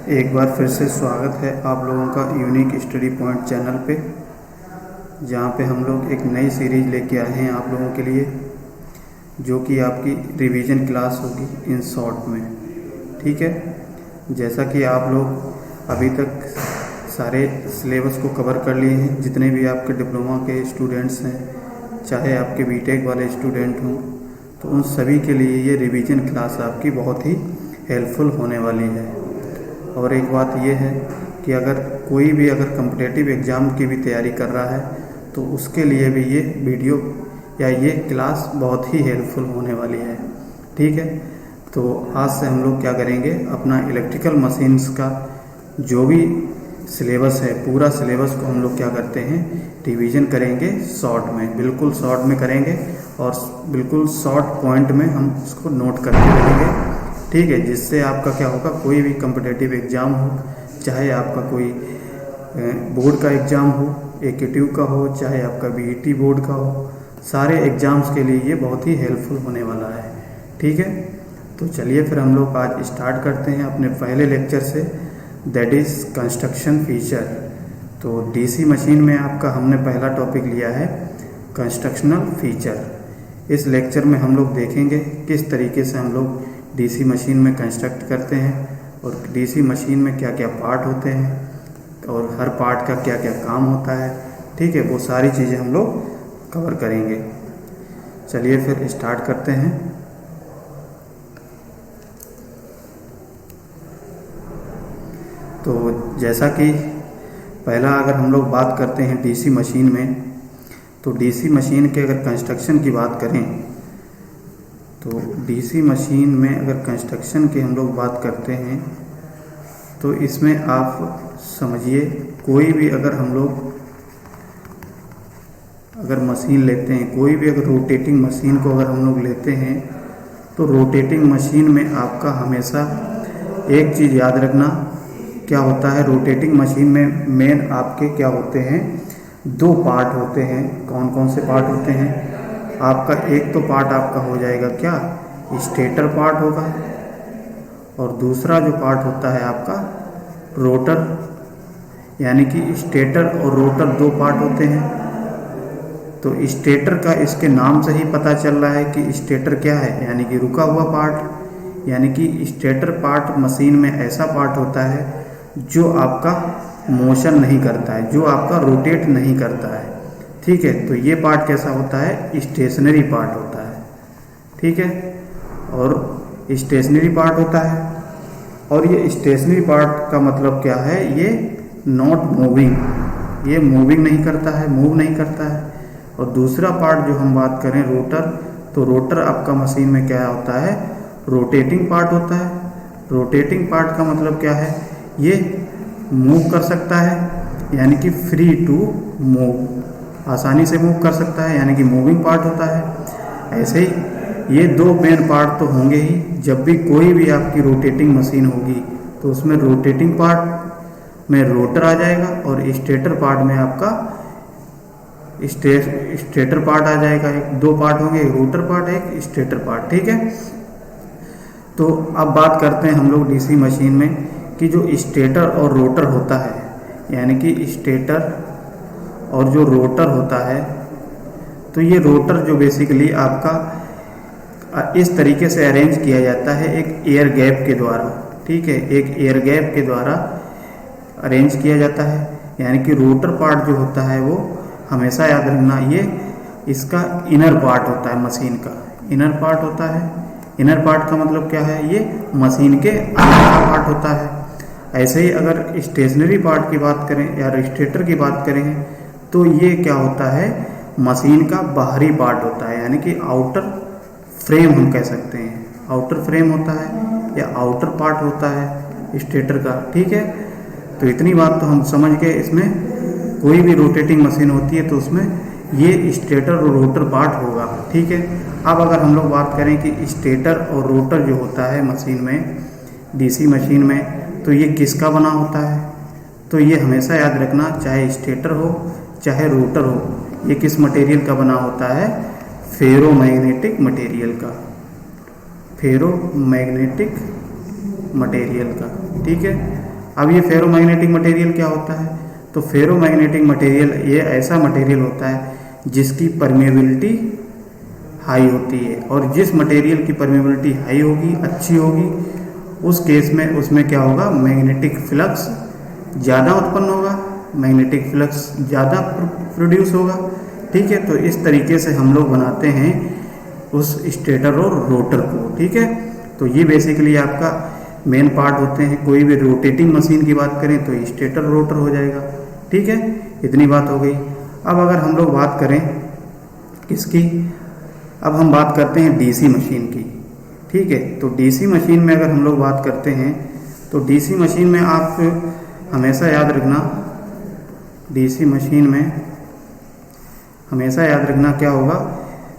एक बार फिर से स्वागत है आप लोगों का यूनिक स्टडी पॉइंट चैनल पे, जहाँ पे हम लोग एक नई सीरीज़ लेके आए हैं आप लोगों के लिए, जो कि आपकी रिवीजन क्लास होगी इन शॉर्ट में। ठीक है, जैसा कि आप लोग अभी तक सारे सिलेबस को कवर कर लिए हैं, जितने भी आपके डिप्लोमा के स्टूडेंट्स हैं, चाहे आपके बीटेक वाले स्टूडेंट हों, तो उन सभी के लिए ये रिवीजन क्लास आपकी बहुत ही हेल्पफुल होने वाली है। और एक बात यह है कि अगर कोई भी कॉम्पिटिटिव एग्ज़ाम की भी तैयारी कर रहा है तो उसके लिए भी ये वीडियो या ये क्लास बहुत ही हेल्पफुल होने वाली है। ठीक है, तो आज से हम लोग क्या करेंगे, अपना इलेक्ट्रिकल मशीन्स का जो भी सिलेबस है, पूरा सिलेबस को हम लोग क्या करते हैं, रिवीजन करेंगे शॉर्ट में, बिल्कुल शॉर्ट में करेंगे और बिल्कुल शॉर्ट पॉइंट में हम उसको नोट करते रहेंगे। ठीक है, जिससे आपका क्या होगा, कोई भी कॉम्पिटिटिव एग्ज़ाम हो, चाहे आपका कोई बोर्ड का एग्ज़ाम हो, एकेटिव का हो, चाहे आपका बीईटी बोर्ड का हो, सारे एग्ज़ाम्स के लिए ये बहुत ही हेल्पफुल होने वाला है। ठीक है, तो चलिए फिर हम लोग आज स्टार्ट करते हैं अपने पहले लेक्चर से, दैट इज़ कंस्ट्रक्शन फीचर। तो डीसी मशीन में आपका हमने पहला टॉपिक लिया है कंस्ट्रक्शनल फीचर। इस लेक्चर में हम लोग देखेंगे किस तरीके से हम लोग डीसी मशीन में कंस्ट्रक्ट करते हैं और डीसी मशीन में क्या क्या पार्ट होते हैं और हर पार्ट का क्या क्या काम होता है। ठीक है, वो सारी चीज़ें हम लोग कवर करेंगे। चलिए फिर स्टार्ट करते हैं। तो जैसा कि पहला अगर हम लोग बात करते हैं डीसी मशीन में, तो डीसी मशीन के अगर कंस्ट्रक्शन की बात करें तो डीसी मशीन में अगर कंस्ट्रक्शन की हम लोग बात करते हैं तो इसमें आप समझिए, कोई भी अगर हम लोग मशीन लेते हैं, कोई भी अगर रोटेटिंग मशीन को अगर हम लोग लेते हैं, तो रोटेटिंग मशीन में आपका हमेशा एक चीज़ याद रखना, क्या होता है, रोटेटिंग मशीन में मेन आपके क्या होते हैं, दो पार्ट होते हैं। कौन कौन से पार्ट होते हैं आपका, एक तो पार्ट आपका हो जाएगा क्या, स्टेटर पार्ट होगा, और दूसरा जो पार्ट होता है आपका रोटर, यानी कि स्टेटर और रोटर दो पार्ट होते हैं। तो स्टेटर का इसके नाम से ही पता चल रहा है कि स्टेटर क्या है, यानी कि रुका हुआ पार्ट, यानी कि स्टेटर पार्ट मशीन में ऐसा पार्ट होता है जो आपका मोशन नहीं करता है, जो आपका रोटेट नहीं करता है। ठीक है, तो ये पार्ट कैसा होता है, स्टेशनरी पार्ट होता है। ठीक है, और स्टेशनरी पार्ट होता है, और ये स्टेशनरी पार्ट का मतलब क्या है, ये नॉट मूविंग, ये मूविंग नहीं करता है, मूव नहीं करता है। और दूसरा पार्ट जो हम बात करें रोटर, तो रोटर आपका मशीन में क्या होता है, रोटेटिंग पार्ट होता है। रोटेटिंग पार्ट का मतलब क्या है, ये मूव कर सकता है, यानी कि फ्री टू मूव, आसानी से मूव कर सकता है, यानी कि मूविंग पार्ट होता है। ऐसे ही ये दो मेन पार्ट तो होंगे ही, जब भी कोई भी आपकी रोटेटिंग मशीन होगी तो उसमें रोटेटिंग पार्ट में रोटर आ जाएगा और स्टेटर पार्ट में आपका स्टेटर पार्ट आ जाएगा। एक दो पार्ट होंगे, एक रोटर पार्ट, एक स्टेटर पार्ट। ठीक है, तो अब बात करते हैं हम लोग डीसी मशीन में कि जो स्टेटर और रोटर होता है, यानी कि स्टेटर और जो रोटर होता है, तो ये रोटर जो बेसिकली आपका इस तरीके से अरेंज किया जाता है एक एयर गैप के द्वारा। ठीक है, एक एयर गैप के द्वारा अरेंज किया जाता है, यानी कि रोटर पार्ट जो होता है वो हमेशा याद रखना, ये इसका इनर पार्ट होता है, मशीन का इनर पार्ट होता है। इनर पार्ट का मतलब क्या है, ये मशीन के अंदर का पार्ट होता है। ऐसे ही अगर स्टेशनरी पार्ट की बात करें या स्टेटर की बात करें, तो ये क्या होता है, मशीन का बाहरी पार्ट होता है, यानी कि आउटर फ्रेम हम कह सकते हैं, आउटर फ्रेम होता है या आउटर पार्ट होता है स्टेटर का। ठीक है, तो इतनी बात तो हम समझ गए। इसमें कोई भी रोटेटिंग मशीन होती है तो उसमें ये स्टेटर और रोटर पार्ट होगा। ठीक है, अब अगर हम लोग बात करें कि स्टेटर और रोटर जो होता है मशीन में, डीसी मशीन में, तो ये किसका बना होता है, तो ये हमेशा याद रखना, चाहे स्टेटर हो चाहे रोटर हो, ये किस मटेरियल का बना होता है, फेरोमैग्नेटिक मटेरियल का, फेरोमैग्नेटिक मटेरियल का। ठीक है, अब ये फेरोमैग्नेटिक मटेरियल क्या होता है? तो फेरोमैग्नेटिक मटेरियल ये ऐसा मटेरियल होता है जिसकी परमेबिलिटी हाई होती है, और जिस मटेरियल की परमेबिलिटी हाई होगी, अच्छी होगी, उस केस में उसमें क्या होगा? मैग्नेटिक फ्लक्स ज़्यादा उत्पन्न होगा, मैग्नेटिक फ्लक्स ज़्यादा प्रोड्यूस होगा। ठीक है, तो इस तरीके से हम लोग बनाते हैं उस स्टेटर और रोटर को। ठीक है, तो ये बेसिकली आपका मेन पार्ट होते हैं। कोई भी रोटेटिंग मशीन की बात करें तो स्टेटर रोटर हो जाएगा। ठीक है, इतनी बात हो गई। अब अगर हम लोग बात करें किसकी, अब हम बात करते हैं डीसी मशीन की। ठीक है, तो डीसी मशीन में अगर हम लोग बात करते हैं तो डीसी मशीन में आप हमेशा याद रखना, डीसी मशीन में हमेशा याद रखना क्या होगा,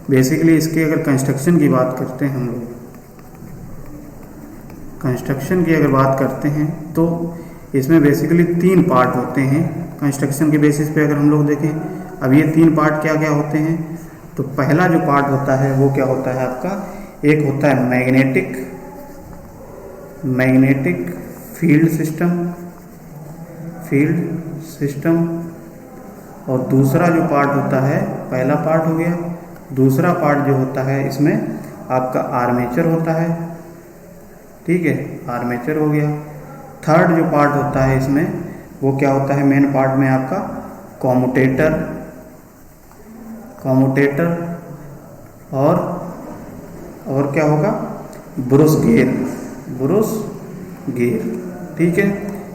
बेसिकली इसके अगर कंस्ट्रक्शन की बात करते हैं, हम लोग कंस्ट्रक्शन की अगर बात करते हैं तो इसमें बेसिकली 3 पार्ट होते हैं। कंस्ट्रक्शन के बेसिस पे अगर हम लोग देखें, अब ये 3 पार्ट क्या क्या होते हैं, तो पहला जो पार्ट होता है वो क्या होता है आपका, एक होता है मैग्नेटिक फील्ड सिस्टम, और दूसरा जो पार्ट होता है, पहला पार्ट हो गया, दूसरा पार्ट जो होता है इसमें आपका आर्मेचर होता है। ठीक है, आर्मेचर हो गया। थर्ड जो पार्ट होता है इसमें वो क्या होता है, मेन पार्ट में आपका कॉम्यूटेटर और क्या होगा, ब्रुश गियर। ठीक है,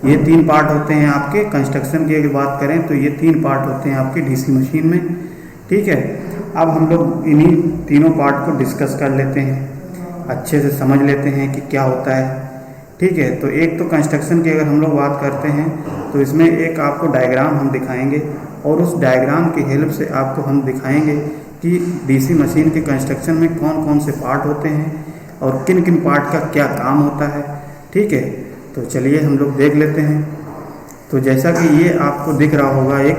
ये 3 पार्ट होते हैं आपके कंस्ट्रक्शन की अगर बात करें तो ये 3 पार्ट होते हैं आपके डीसी मशीन में। ठीक है, अब हम लोग इन्हीं तीनों पार्ट को डिस्कस कर लेते हैं, अच्छे से समझ लेते हैं कि क्या होता है। ठीक है, तो एक तो कंस्ट्रक्शन की अगर हम लोग बात करते हैं तो इसमें एक आपको डायग्राम हम दिखाएंगे, और उस डायग्राम की हेल्प से आपको हम दिखाएंगे कि डीसी मशीन के कंस्ट्रक्शन में कौन कौन से पार्ट होते हैं और किन किन पार्ट का क्या काम होता है। ठीक है, तो चलिए हम लोग देख लेते हैं। तो जैसा कि ये आपको दिख रहा होगा एक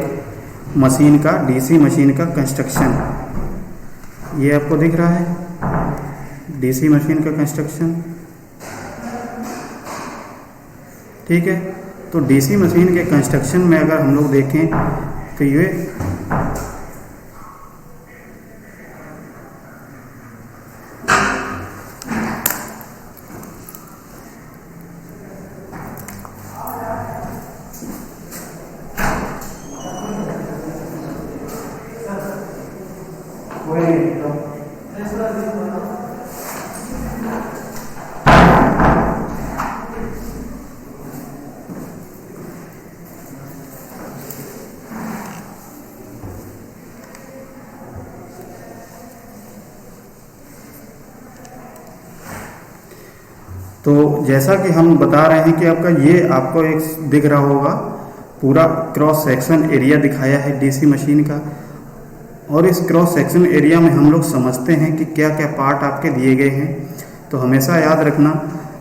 मशीन का, डीसी मशीन का कंस्ट्रक्शन, ये आपको दिख रहा है डीसी मशीन का कंस्ट्रक्शन। ठीक है, तो डीसी मशीन के कंस्ट्रक्शन में अगर हम लोग देखें तो ये तो जैसा कि हम बता रहे हैं कि आपका ये आपको एक दिख रहा होगा पूरा क्रॉस सेक्शन एरिया दिखाया है डीसी मशीन का, और इस क्रॉस सेक्शन एरिया में हम लोग समझते हैं कि क्या क्या पार्ट आपके दिए गए हैं। तो हमेशा याद रखना,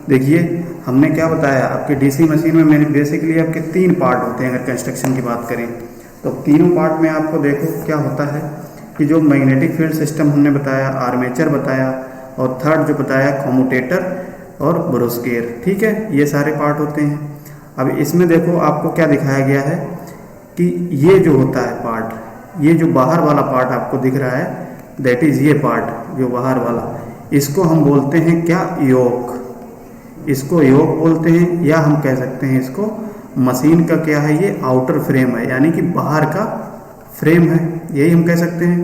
देखिए हमने क्या बताया, आपके डीसी मशीन में मैंने बेसिकली आपके 3 पार्ट होते हैं अगर कंस्ट्रक्शन की बात करें तो। तीनों पार्ट में आपको देखो क्या होता है कि जो मैग्नेटिक फील्ड सिस्टम हमने बताया, आर्मेचर बताया, और थर्ड जो बताया कॉम्यूटेटर और ब्रुश गियर। ठीक है, ये सारे पार्ट होते हैं। अब इसमें देखो आपको क्या दिखाया गया है कि ये जो होता है पार्ट, ये जो बाहर वाला पार्ट आपको दिख रहा है, दैट इज ये पार्ट जो बाहर वाला, इसको हम बोलते हैं क्या, योक। इसको योक बोलते हैं, या हम कह सकते हैं इसको मशीन का क्या है, ये आउटर फ्रेम है, यानी कि बाहर का फ्रेम है, यही हम कह सकते हैं।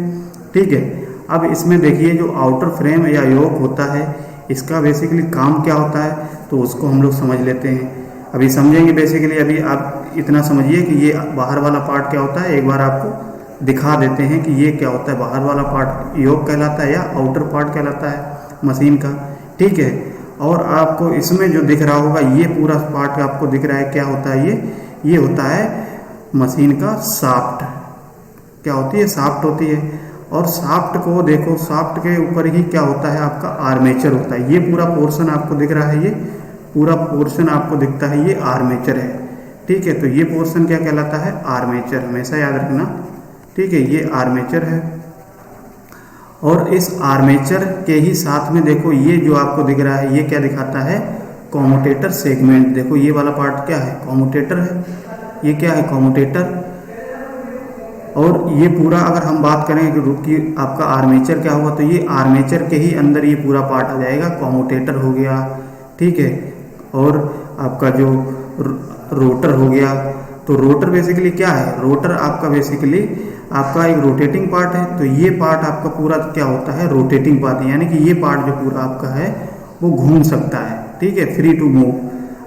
ठीक है, अब इसमें देखिए जो आउटर फ्रेम या योक होता है, इसका बेसिकली काम क्या होता है, तो उसको हम लोग समझ लेते हैं। अभी समझेंगे बेसिकली, अभी आप इतना समझिए कि ये बाहर वाला पार्ट क्या होता है, एक बार आपको दिखा देते हैं कि ये क्या होता है। बाहर वाला पार्ट योक कहलाता है या आउटर पार्ट कहलाता है मशीन का। ठीक है, और आपको इसमें जो दिख रहा होगा ये पूरा पार्ट आपको दिख रहा है, क्या होता है ये होता है मशीन का शाफ्ट। क्या होती है, शाफ्ट होती है। और शाफ्ट को देखो, शाफ्ट के ऊपर ही क्या होता है आपका आर्मेचर होता है। ये पूरा पोर्शन आपको दिख रहा है, ये पूरा पोर्शन आपको दिखता है, ये आर्मेचर है। ठीक है, तो ये पोर्शन क्या कहलाता है, आर्मेचर, हमेशा याद रखना। ठीक है, ये आर्मेचर है। और इस आर्मेचर के ही साथ में देखो ये जो आपको दिख रहा है, ये क्या दिखाता है, कॉम्यूटेटर सेगमेंट। देखो ये वाला पार्ट क्या है, कॉम्यूटेटर है, ये क्या है कॉम्यूटेटर। और ये पूरा अगर हम बात करें कि आपका आर्मेचर क्या होगा, तो ये आर्मेचर के ही अंदर ये पूरा पार्ट आ जाएगा, कॉम्यूटेटर हो गया, ठीक है। और आपका जो रोटर हो गया, तो रोटर बेसिकली क्या है, रोटर आपका बेसिकली आपका एक रोटेटिंग पार्ट है। तो ये पार्ट आपका पूरा क्या होता है, रोटेटिंग पार्ट, यानी कि ये पार्ट जो पूरा आपका है वो घूम सकता है, ठीक है, फ्री टू मूव।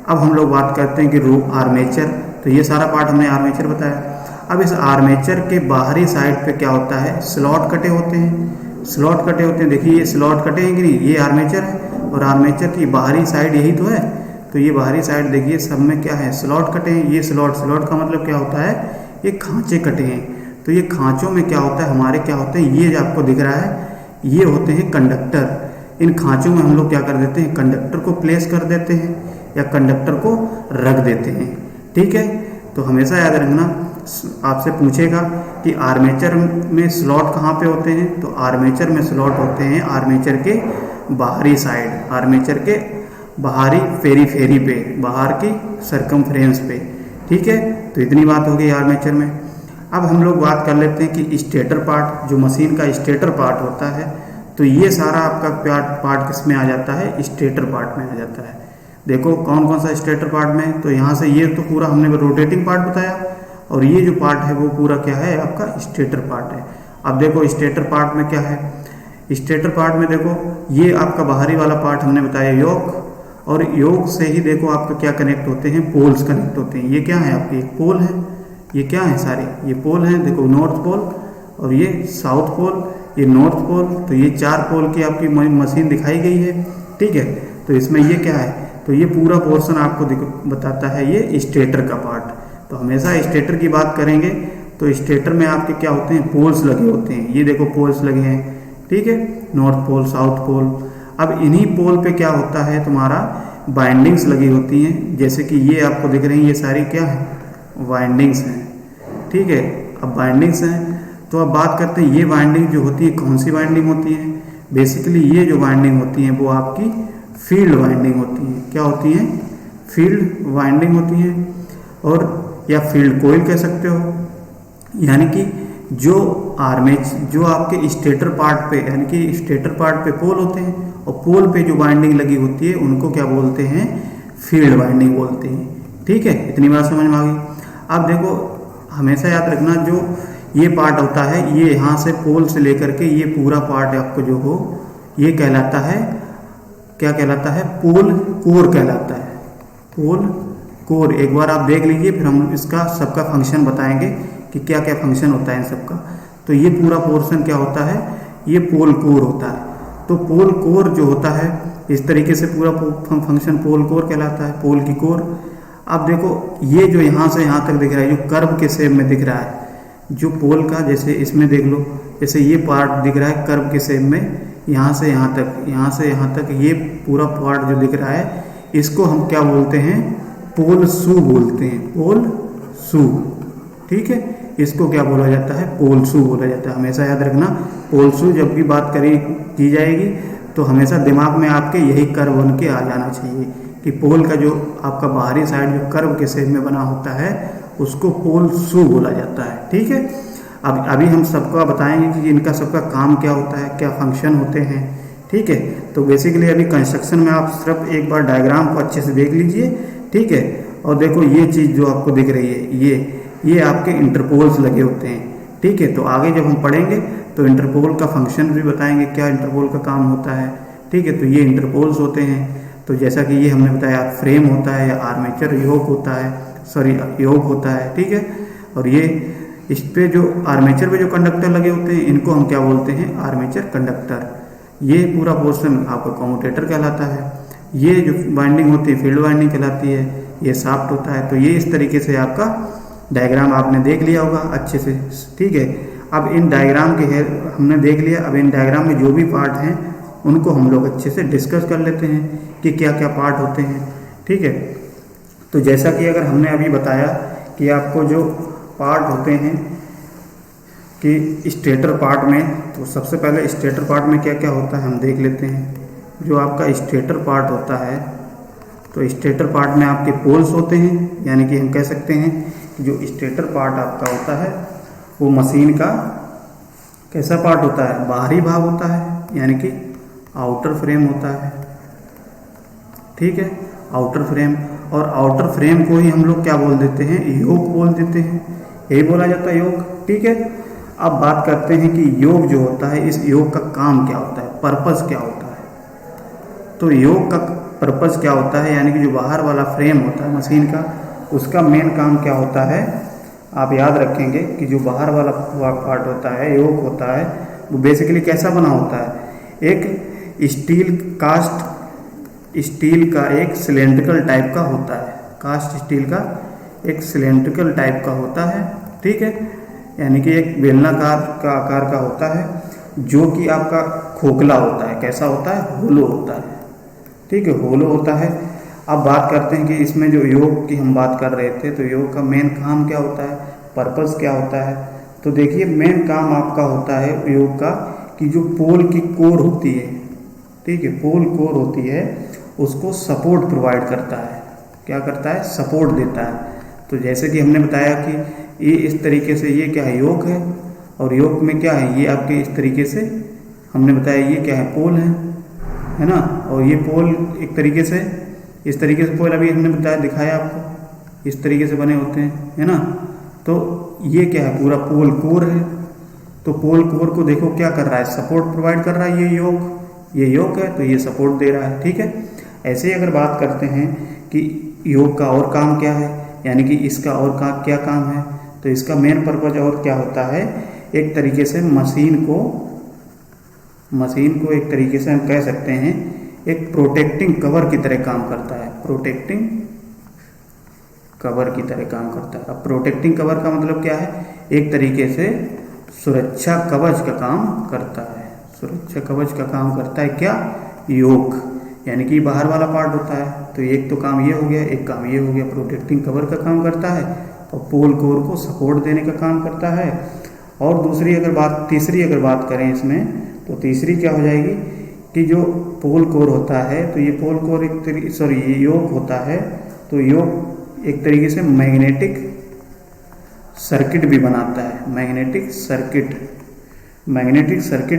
अब हम लोग बात करते हैं कि आर्मेचर, तो ये सारा पार्ट हमने आर्मेचर बताया। अब इस आर्मेचर के बाहरी साइड पे क्या होता है, स्लॉट कटे होते हैं, स्लॉट कटे होते हैं। देखिए ये स्लॉट कटे हैं कि नहीं, ये आर्मेचर है और आर्मेचर की बाहरी साइड यही तो है। तो ये बाहरी साइड देखिए सब में क्या है, स्लॉट कटे हैं। ये स्लॉट का मतलब क्या होता है, ये खांचे कटे हैं। तो ये खांचों में क्या होता है, हमारे क्या होते हैं, ये जो आपको दिख रहा है ये होते हैं कंडक्टर। इन खांचों में हम लोग क्या कर देते हैं, कंडक्टर को प्लेस कर देते हैं या कंडक्टर को रख देते हैं, ठीक है। तो हमेशा याद रखना, आपसे पूछेगा कि आर्मेचर में स्लॉट कहाँ पे होते हैं, तो आर्मेचर में स्लॉट होते हैं आर्मेचर के बाहरी साइड, आर्मेचर के बाहरी फेरी पे, बाहर की सरकमफ्रेंस पे, ठीक है। तो इतनी बात हो गई आर्मेचर में। अब हम लोग बात कर लेते हैं कि स्टेटर पार्ट, जो मशीन का स्टेटर पार्ट होता है, तो ये सारा आपका पार्ट किस में आ जाता है, स्टेटर पार्ट में आ जाता है। देखो कौन कौन सा स्टेटर पार्ट में, तो यहाँ से ये तो पूरा हमने रोटेटिंग पार्ट बताया, और ये जो पार्ट है वो पूरा क्या है, आपका स्टेटर पार्ट है। अब देखो स्टेटर पार्ट में क्या है, स्टेटर पार्ट में देखो ये आपका बाहरी वाला पार्ट हमने बताया योक, और योक से ही देखो आपका क्या कनेक्ट होते हैं, पोल्स कनेक्ट होते हैं। ये क्या है आपके, एक पोल है, ये क्या है सारे, ये पोल हैं, देखो नॉर्थ पोल और ये साउथ पोल, ये नॉर्थ पोल। तो ये 4 पोल की आपकी मशीन दिखाई गई है, ठीक है। तो इसमें ये क्या है, तो ये पूरा पोर्शन आपको बताता है ये स्टेटर का पार्ट। तो हमेशा स्टेटर की बात करेंगे तो स्टेटर में आपके क्या होते हैं, पोल्स लगे होते हैं। ये देखो पोल्स लगे हैं, ठीक है, नॉर्थ पोल साउथ पोल। अब इन्हीं पोल पे क्या होता है, तुम्हारा बाइंडिंग्स लगी होती हैं, जैसे कि ये आपको दिख रही हैं, ये सारी क्या है, वाइंडिंग्स हैं, ठीक है। अब वाइंडिंग्स हैं तो अब बात करते हैं ये वाइंडिंग जो होती है कौन सी वाइंडिंग होती है। बेसिकली ये जो वाइंडिंग होती हैं वो आपकी फील्ड वाइंडिंग होती हैं। क्या होती हैं, फील्ड वाइंडिंग होती हैं, और या फील्ड कोइल कह सकते हो। यानी कि जो जो आपके स्टेटर पार्ट पे, यानी कि स्टेटर पार्ट पे पोल होते हैं और पोल पे जो वाइंडिंग लगी होती है उनको क्या बोलते हैं, फील्ड वाइंडिंग बोलते हैं, ठीक है। इतनी बात समझ में आ गई। अब देखो हमेशा याद रखना, जो ये पार्ट होता है ये यहाँ से पोल से लेकर के ये पूरा पार्ट आपको जो हो ये कहलाता है, क्या कहलाता है, पोल कोर कहलाता है, पोल कोर। एक बार आप देख लीजिए, फिर हम इसका सबका फंक्शन बताएंगे कि क्या क्या फंक्शन होता है इन सबका। तो ये पूरा पोर्शन क्या होता है, ये पोल कोर होता है। तो पोल कोर जो होता है इस तरीके से पूरा फंक्शन पोल कोर कहलाता है, पोल की कोर। अब देखो ये जो यहाँ से यहाँ तक दिख रहा है, जो कर्व के शेप में दिख रहा है, जो पोल का, जैसे इसमें देख लो, जैसे ये पार्ट दिख रहा है कर्व के शेप में, यहाँ से यहाँ तक, यहाँ से यहाँ तक ये पूरा पार्ट जो दिख रहा है, इसको हम क्या बोलते हैं, पोल शू बोलते हैं, पोल शू, ठीक है। इसको क्या बोला जाता है, पोल शू बोला जाता है। हमेशा याद रखना, पोल शू जब भी बात की जाएगी तो हमेशा दिमाग में आपके यही कर्व बन के आ जाना चाहिए कि पोल का जो आपका बाहरी साइड जो कर्व के शेप में बना होता है उसको पोल शू बोला जाता है, ठीक है। अब अभी हम सबका बताएंगे कि इनका सबका काम क्या होता है, क्या फंक्शन होते हैं, ठीक है। तो बेसिकली अभी कंस्ट्रक्शन में आप सिर्फ एक बार डायग्राम को अच्छे से देख लीजिए, ठीक है। और देखो ये चीज़ जो आपको दिख रही है, ये आपके इंटरपोल्स लगे होते हैं, ठीक है। तो आगे जब हम पढ़ेंगे तो इंटरपोल का फंक्शन भी बताएंगे, क्या इंटरपोल का काम होता है, ठीक है। तो ये इंटरपोल्स होते हैं। तो जैसा कि ये हमने बताया फ्रेम होता है, आर्मेचर योक होता है, योक होता है, ठीक है। और ये इस पे जो आर्मेचर पे जो कंडक्टर लगे होते हैं इनको हम क्या बोलते हैं, आर्मेचर कंडक्टर। ये पूरा पोर्शन आपका कम्यूटेटर कहलाता है। ये जो वाइंडिंग होती है फील्ड वाइंडिंग कहलाती है, ये शाफ्ट होता है। तो ये इस तरीके से आपका डायग्राम आपने देख लिया होगा अच्छे से, ठीक है। अब इन डायग्राम के हमने देख लिया, अब इन डायग्राम में जो भी पार्ट हैं उनको हम लोग अच्छे से डिस्कस कर लेते हैं कि क्या क्या पार्ट होते हैं, ठीक है। तो जैसा कि अगर हमने अभी बताया कि आपको जो पार्ट होते हैं कि स्टेटर पार्ट में, तो सबसे पहले स्टेटर पार्ट में क्या क्या होता है हम देख लेते हैं। जो आपका स्टेटर पार्ट होता है तो स्टेटर पार्ट में आपके पोल्स होते हैं, यानी कि हम कह सकते हैं कि जो स्टेटर पार्ट आपका होता है वो मशीन का कैसा पार्ट होता है, बाहरी भाग होता है, यानी कि आउटर फ्रेम होता है। ठीक है, आउटर फ्रेम, और आउटर फ्रेम को ही हम लोग क्या बोल देते हैं, योक बोल देते हैं, यही बोला जाता है योक। ठीक है, अब बात करते हैं कि योक जो होता है, इस योक का काम क्या होता है, पर्पस क्या होता है। तो योक का पर्पस क्या होता है, यानी कि जो बाहर वाला फ्रेम होता है मशीन का, उसका मेन काम क्या होता है, आप याद रखेंगे कि जो बाहर वाला पार्ट होता है, योक होता है, वो बेसिकली कैसा बना होता है, एक स्टील का एक सिलेंड्रिकल टाइप का होता है, कास्ट स्टील का एक सिलेंड्रिकल टाइप का होता है। ठीक है, यानी कि एक बेलनाकार का आकार का होता है, जो कि आपका खोखला होता है, कैसा होता है, होलो होता है। ठीक है, होलो होता है। अब बात करते हैं कि इसमें जो योग की हम बात कर रहे थे, तो योग का मेन काम क्या होता है, पर्पस क्या होता है। तो देखिए मेन काम आपका होता है योग का कि जो पोल की कोर होती है, ठीक है, पोल कोर होती है, उसको सपोर्ट प्रोवाइड करता है। क्या करता है, सपोर्ट देता है। तो जैसे कि हमने बताया कि ये इस तरीके से, ये क्या है, योग है, और योग में क्या है, ये आपके इस तरीके से हमने बताया, ये क्या है, पोल है ना, और ये पोल एक तरीके से, इस तरीके से पोल अभी हमने बताया, दिखाया आपको, इस तरीके से बने होते हैं, है ना। तो ये क्या है, पूरा पोल कोर है। तो पोल कोर को देखो क्या कर रहा है, सपोर्ट प्रोवाइड कर रहा है, ये योग है, तो ये सपोर्ट दे रहा है। ठीक है, ऐसे ही अगर बात करते हैं कि योग का और काम क्या है, यानी कि इसका और क्या काम है, तो इसका मेन पर्पज और क्या होता है, एक तरीके से मशीन को एक तरीके से हम कह सकते हैं एक प्रोटेक्टिंग कवर की तरह काम करता है, प्रोटेक्टिंग कवर की तरह काम करता है। अब प्रोटेक्टिंग कवर का मतलब क्या है, एक तरीके से सुरक्षा कवच का काम करता है, सुरक्षा कवच का काम करता है क्या, योग, यानी कि बाहर वाला पार्ट होता है। तो एक तो काम ये हो गया, एक काम ये हो गया, प्रोटेक्टिंग कवर का काम करता है, और पोल कोर को सपोर्ट देने का काम करता है। और तीसरी अगर बात करें इसमें, तो तीसरी क्या हो जाएगी कि जो पोल कोर होता है, तो ये पोल कोर ये योग होता है, तो योग एक तरीके से मैग्नेटिक सर्किट भी बनाता है, मैग्नेटिक सर्किट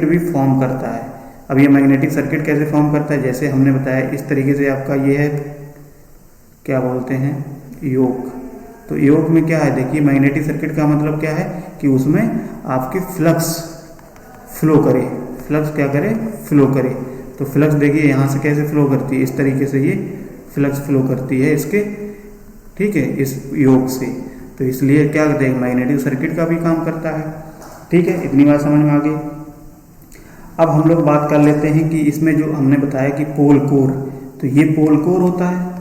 भी फॉर्म करता है। अब ये मैग्नेटिक सर्किट कैसे फॉर्म करता है, जैसे हमने बताया इस तरीके से आपका ये है, क्या बोलते हैं, योग। तो योग में क्या है, देखिए मैग्नेटिक सर्किट का मतलब क्या है कि उसमें आपकी फ्लक्स फ्लो करे, फ्लो करे। तो फ्लक्स देखिए यहाँ से कैसे फ्लो करती है, इस तरीके से ये फ्लक्स फ्लो करती है इसके, ठीक है, इस योग से। तो इसलिए क्या करते हैं, मैग्नेटिक सर्किट का भी काम करता है। ठीक है, इतनी बात समझ में आ गई। अब हम लोग बात कर लेते हैं कि इसमें जो हमने बताया कि पोल कोर, तो ये पोल कोर होता है।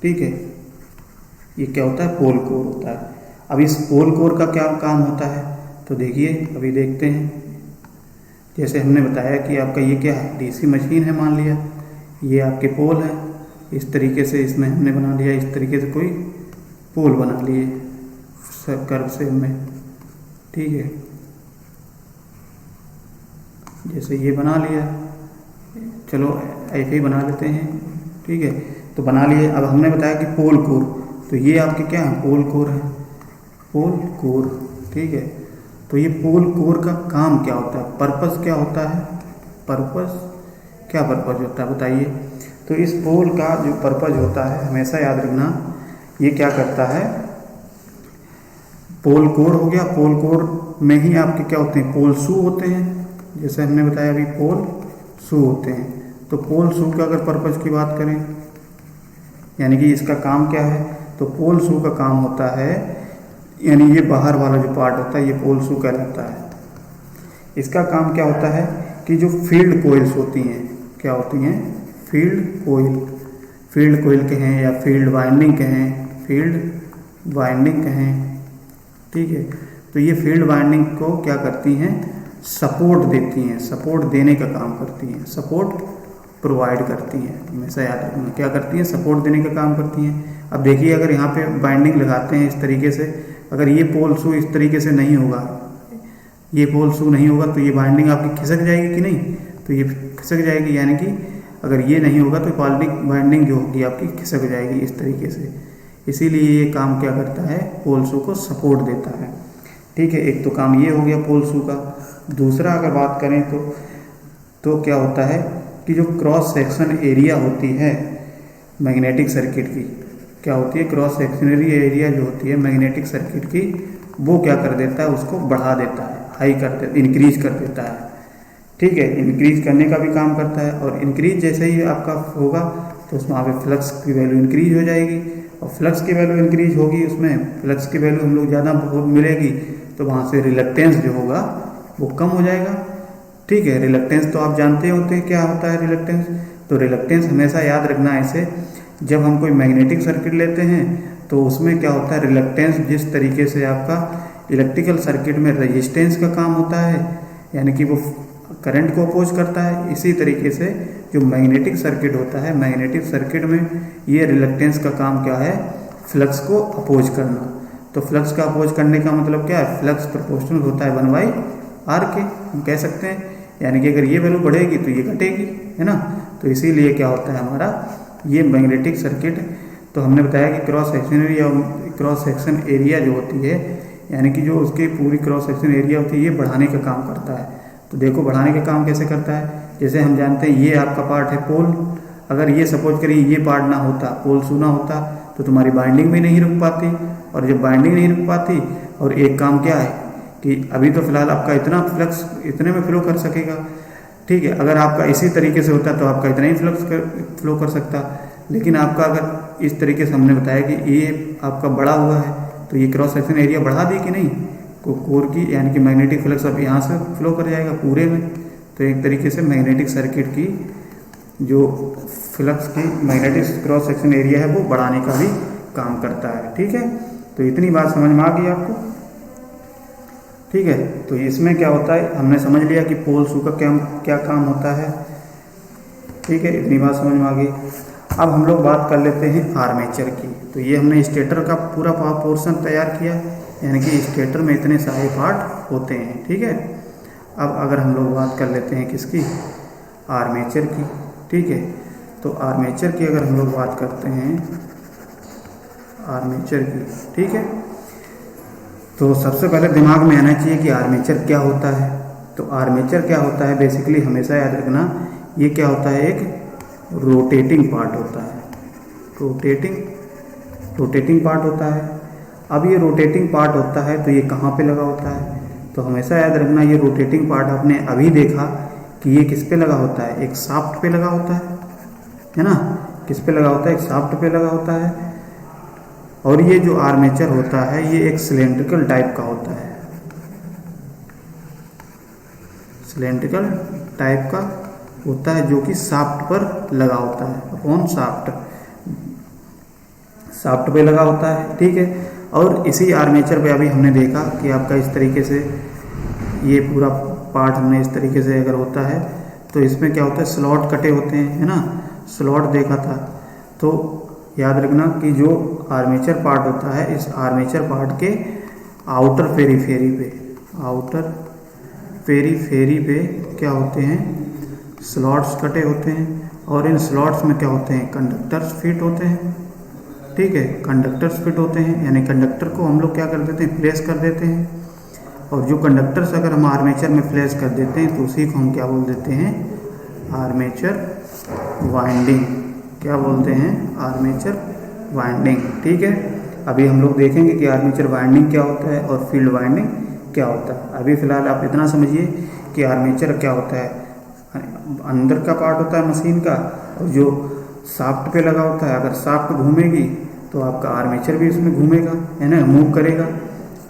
ठीक है, ये क्या होता है, पोल कोर होता है। अब इस पोल कोर का क्या काम होता है, तो देखिए अभी देखते हैं। जैसे हमने बताया कि आपका ये क्या है, डीसी मशीन है, मान लिया ये आपके पोल है, इस तरीके से इसमें हमने बना लिया, इस तरीके से कोई पोल बना लिए कर्व से में। ठीक है, जैसे ये बना लिया, चलो ऐसे ही बना लेते हैं। ठीक है, तो बना लिए। अब हमने बताया कि पोल कोर, तो ये आपके क्या है, पोल कोर है, पोल कोर। ठीक है, तो ये पोल कोर का काम क्या होता है, पर्पस क्या होता है, क्या पर्पस होता है बताइए। तो इस पोल का जो पर्पस होता है, हमेशा याद रखना, ये क्या करता है, पोल कोर हो गया, पोल कोर में ही आपके क्या होते हैं, पोल शू होते हैं, जैसे हमने बताया अभी पोल शू होते हैं। तो पोल शू का अगर पर्पस की बात करें, यानी कि इसका काम क्या है, तो पोल शू का काम होता है, यानी ये बाहर वाला जो पार्ट होता है, ये पोल शू कहलाता है। इसका काम क्या होता है कि जो फील्ड कोइल्स होती हैं, क्या होती हैं, फील्ड कोइल कहें या फील्ड वाइंडिंग कहें। ठीक है, तो ये फील्ड वाइंडिंग को क्या करती हैं, सपोर्ट देती हैं, सपोर्ट देने का काम करती हैं, सपोर्ट प्रोवाइड करती हैं। हमेशा याद रखना, क्या करती हैं, सपोर्ट देने का काम करती हैं। अब देखिए अगर यहाँ पे बाइंडिंग लगाते हैं इस तरीके से, अगर ये पोल शू इस तरीके से नहीं होगा, ये पोल शू नहीं होगा, तो ये बाइंडिंग आपकी खिसक जाएगी कि नहीं, तो ये खिसक जाएगी, यानी कि अगर ये नहीं होगा तो बाइंडिंग जो होगी आपकी खिसक जाएगी इस तरीके से। इसीलिए ये काम क्या करता है, पोल शू को सपोर्ट देता है। ठीक है, एक तो काम ये हो गया पोल शू का। दूसरा अगर बात करें तो क्या होता है कि जो क्रॉस सेक्शन एरिया होती है मैग्नेटिक सर्किट की, क्या होती है, क्रॉस सेक्शनरी एरिया जो होती है मैग्नेटिक सर्किट की, वो क्या कर देता है, उसको बढ़ा देता है, हाई कर देता, इंक्रीज कर देता है। ठीक है, इंक्रीज करने का भी काम करता है। और इंक्रीज जैसे ही आपका होगा तो उसमें वहाँ पे फ्लक्स की वैल्यू इंक्रीज हो जाएगी, और फ्लक्स की वैल्यू इंक्रीज होगी, उसमें फ्लक्स की वैल्यू हम लोग ज़्यादा मिलेगी तो वहाँ से रिलक्टेंस जो होगा वो कम हो जाएगा। ठीक है, रिलक्टेंस तो आप जानते होते हैं क्या होता है रिलक्टेंस। तो रिलक्टेंस हमेशा याद रखना है ऐसे, जब हम कोई मैग्नेटिक सर्किट लेते हैं तो उसमें क्या होता है, रिलक्टेंस जिस तरीके से आपका इलेक्ट्रिकल सर्किट में रेजिस्टेंस का काम होता है, यानी कि वो करंट को अपोज करता है, इसी तरीके से जो मैग्नेटिक सर्किट होता है, मैग्नेटिक सर्किट में ये रिलक्टेंस का काम क्या है, फ्लक्स को अपोज करना। तो फ्लक्स का अपोज करने का मतलब क्या है, फ्लक्स प्रोपोर्शनल होता है 1/r के, हम कह सकते हैं। यानी कि अगर ये वैल्यू बढ़ेगी तो ये घटेगी, है ना। तो इसीलिए क्या होता है हमारा ये मैग्नेटिक सर्किट, तो हमने बताया कि क्रॉस सेक्शन एरिया जो होती है, यानी कि जो उसकी पूरी क्रॉस सेक्शन एरिया होती है, ये बढ़ाने का काम करता है। तो देखो बढ़ाने का काम कैसे करता है, जैसे हम जानते हैं ये आपका पार्ट है पोल, अगर ये सपोज करिए ये पार्ट ना होता, पोल शू ना होता, तो तुम्हारी बाइंडिंग भी नहीं रुक पाती। और जब बाइंडिंग नहीं रुक पाती, और एक काम क्या है कि अभी तो फिलहाल आपका इतना फ्लक्स इतने में फ्लो कर सकेगा। ठीक है, अगर आपका इसी तरीके से होता तो आपका इतना ही फ्लो कर सकता, लेकिन आपका अगर इस तरीके से हमने बताया कि ये आपका बढ़ा हुआ है, तो ये क्रॉस सेक्शन एरिया बढ़ा दी कि नहीं, कोर की, यानी कि मैग्नेटिक फ्लक्स अब यहाँ से फ्लो कर जाएगा पूरे में। तो एक तरीके से मैग्नेटिक सर्किट की जो फ्लक्स की मैग्नेटिक क्रॉस सेक्शन एरिया है वो बढ़ाने का भी काम करता है। ठीक है, तो इतनी बात समझ में आ गई आपको। ठीक है, तो इसमें क्या होता है, हमने समझ लिया कि पोल शू का क्या काम होता है। ठीक है, इतनी बात समझ में आ गई। अब हम लोग बात कर लेते हैं आर्मेचर की। तो ये हमने स्टेटर का पूरा पोर्शन तैयार किया, यानी कि स्टेटर में इतने सारे पार्ट होते हैं। ठीक है, अब अगर हम लोग बात कर लेते हैं किसकी, आर्मेचर की। ठीक है, तो आर्मेचर की अगर हम लोग बात करते हैं आर्मेचर की, ठीक है, तो सबसे पहले दिमाग में आना चाहिए कि आर्मेचर क्या होता है। तो आर्मेचर क्या होता है, बेसिकली हमेशा याद रखना, ये क्या होता है, एक रोटेटिंग पार्ट होता है। रोटेटिंग पार्ट होता है। अब ये रोटेटिंग पार्ट होता है तो ये कहाँ पे लगा होता है, तो हमेशा याद रखना ये रोटेटिंग पार्ट आपने अभी देखा कि ये किस पे लगा होता है, एक शाफ्ट पे लगा होता है ना। किस पे लगा होता है, एक शाफ्ट पे लगा होता है। और ये जो आर्मेचर होता है ये एक सिलेंड्रिकल टाइप का होता है, सिलेंड्रिकल टाइप का होता है, जो कि शाफ्ट पर लगा होता है, अपॉन शाफ्ट पे लगा होता है। ठीक है, और इसी आर्मेचर पे अभी हमने देखा कि आपका इस तरीके से ये पूरा पार्ट हमने इस तरीके से अगर होता है तो इसमें क्या होता है, स्लॉट कटे होते हैं, है ना, स्लॉट देखा था। तो याद रखना कि जो आर्मेचर पार्ट होता है, इस आर्मेचर पार्ट के आउटर पेरीफेरी पे क्या होते हैं, स्लॉट्स कटे होते हैं, और इन स्लॉट्स में क्या होते हैं, कंडक्टर्स फिट होते हैं। ठीक है, कंडक्टर्स फिट होते हैं, यानी कंडक्टर को हम लोग क्या कर देते हैं, प्लेस कर देते हैं। और जो कंडक्टर्स अगर हम आर्मेचर में प्लेस कर देते हैं तो उसी को हम क्या बोल देते हैं, आर्मेचर वाइंडिंग। क्या बोलते हैं, आर्मेचर वाइंडिंग। ठीक है, अभी हम लोग देखेंगे कि आर्मेचर वाइंडिंग क्या होता है और फील्ड वाइंडिंग क्या होता है। अभी फ़िलहाल आप इतना समझिए कि आर्मेचर क्या होता है, अंदर का पार्ट होता है मशीन का, और जो शाफ्ट पे लगा होता है, अगर शाफ्ट घूमेगी तो आपका आर्मेचर भी इसमें घूमेगा, है ना, मूव करेगा।